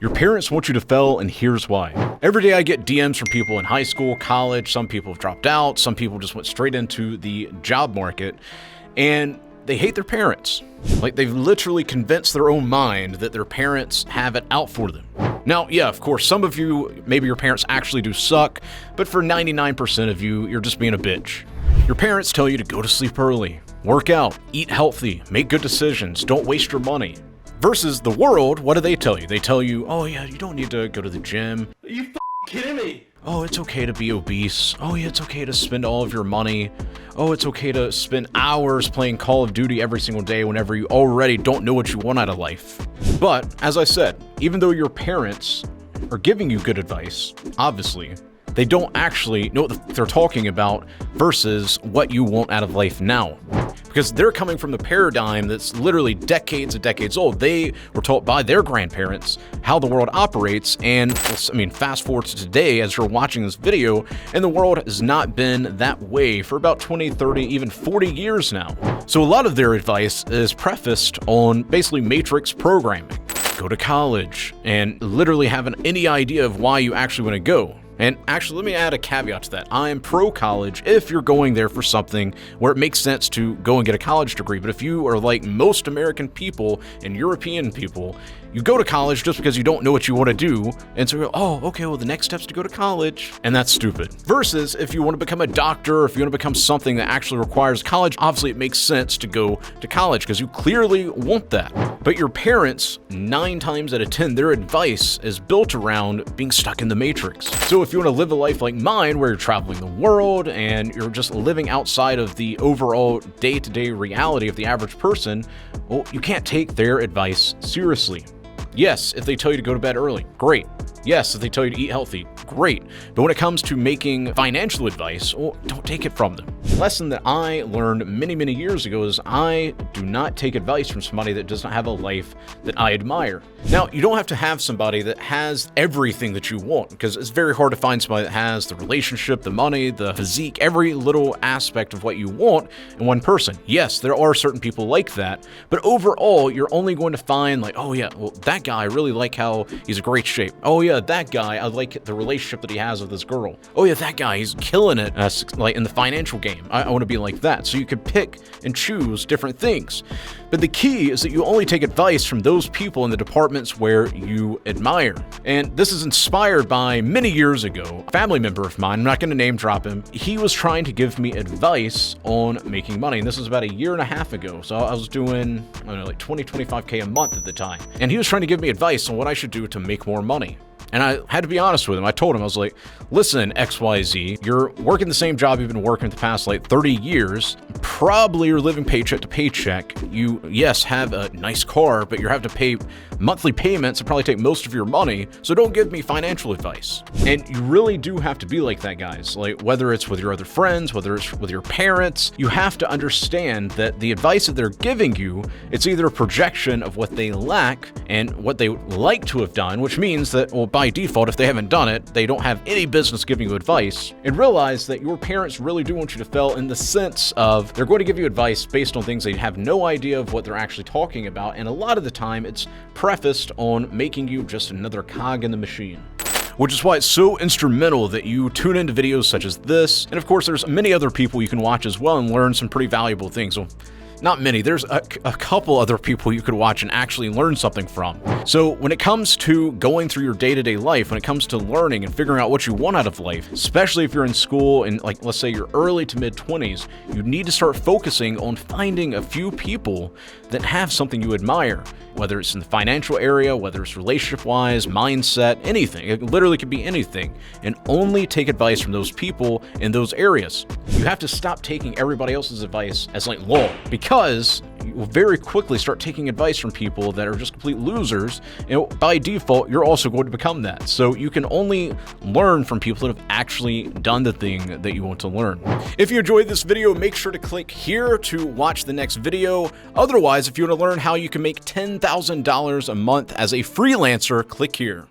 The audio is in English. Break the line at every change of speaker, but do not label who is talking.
Your parents want you to fail, and here's why. Every day I get DMs from people in high school, college, some people have dropped out, some people just went straight into the job market, and they hate their parents. Like, they've literally convinced their own mind that their parents have it out for them. Now, yeah, of course, some of you, maybe your parents actually do suck, but for 99% of you, you're just being a bitch. Your parents tell you to go to sleep early, work out, eat healthy, make good decisions, don't waste your money. Versus the world, what do they tell you? They tell you, oh yeah, you don't need to go to the gym.
Are you kidding me?
Oh, it's okay to be obese. Oh yeah, it's okay to spend all of your money. Oh, it's okay to spend hours playing Call of Duty every single day whenever you already don't know what you want out of life. But, as I said, even though your parents are giving you good advice, obviously, they don't actually know what they're talking about versus what you want out of life now. Because they're coming from the paradigm that's literally decades and decades old. They were taught by their grandparents how the world operates, and I mean, fast forward to today as you're watching this video, and the world has not been that way for about 20, 30, even 40 years now. So a lot of their advice is prefaced on basically matrix programming. Go to college, and literally having any idea of why you actually want to go. And actually, let me add a caveat to that. I am pro-college if you're going there for something where it makes sense to go and get a college degree. But if you are like most American people and European people, you go to college just because you don't know what you want to do. And so you're, oh, okay, well, the next step's to go to college. And that's stupid. Versus if you want to become a doctor, or if you want to become something that actually requires college, obviously it makes sense to go to college because you clearly want that. But your parents, 9 times out of 10, their advice is built around being stuck in the matrix. So if you want to live a life like mine, where you're traveling the world and you're just living outside of the overall day-to-day reality of the average person, well, you can't take their advice seriously. Yes, if they tell you to go to bed early, great. Yes, if they tell you to eat healthy, great. But when it comes to making financial advice, well, don't take it from them. The lesson that I learned many, many years ago is I do not take advice from somebody that does not have a life that I admire. Now, you don't have to have somebody that has everything that you want, because it's very hard to find somebody that has the relationship, the money, the physique, every little aspect of what you want in one person. Yes, there are certain people like that, but overall, you're only going to find like, oh yeah, well, that guy, I really like how he's in great shape. Oh yeah, that guy, I like the relationship that he has with this girl. Oh yeah, that guy, he's killing it like in the financial game. I want to be like that. So you could pick and choose different things. But the key is that you only take advice from those people in the departments where you admire. And this is inspired by many years ago, a family member of mine, I'm not going to name drop him, he was trying to give me advice on making money. And this was about a year and a half ago. So I was doing, I don't know, like 20, 25K a month at the time. And he was trying to give me advice on what I should do to make more money. And I had to be honest with him. I told him, I was like, listen, XYZ, you're working the same job you've been working the past like 30 years. Probably you're living paycheck to paycheck. You, yes, have a nice car, but you're having to pay monthly payments and probably take most of your money. So don't give me financial advice. And you really do have to be like that, guys. Like, whether it's with your other friends, whether it's with your parents, you have to understand that the advice that they're giving you, it's either a projection of what they lack and what they would like to have done, which means that, well, by default, if they haven't done it, they don't have any business giving you advice. And realize that your parents really do want you to fail in the sense of they're going to give you advice based on things they have no idea of what they're actually talking about. And a lot of the time, it's prefaced on making you just another cog in the machine. Which is why it's so instrumental that you tune into videos such as this. And of course, there's many other people you can watch as well and learn some pretty valuable things. Well, not many. There's a couple other people you could watch and actually learn something from. So when it comes to going through your day-to-day life, when it comes to learning and figuring out what you want out of life, especially if you're in school and like, let's say you're early to mid-20s, you need to start focusing on finding a few people that have something you admire, whether it's in the financial area, whether it's relationship-wise, mindset, anything. It literally could be anything. And only take advice from those people in those areas. You have to stop taking everybody else's advice as like law, because you will very quickly start taking advice from people that are just complete losers, and by default, you're also going to become that. So you can only learn from people that have actually done the thing that you want to learn. If you enjoyed this video, make sure to click here to watch the next video. Otherwise, if you want to learn how you can make $10,000 a month as a freelancer, click here.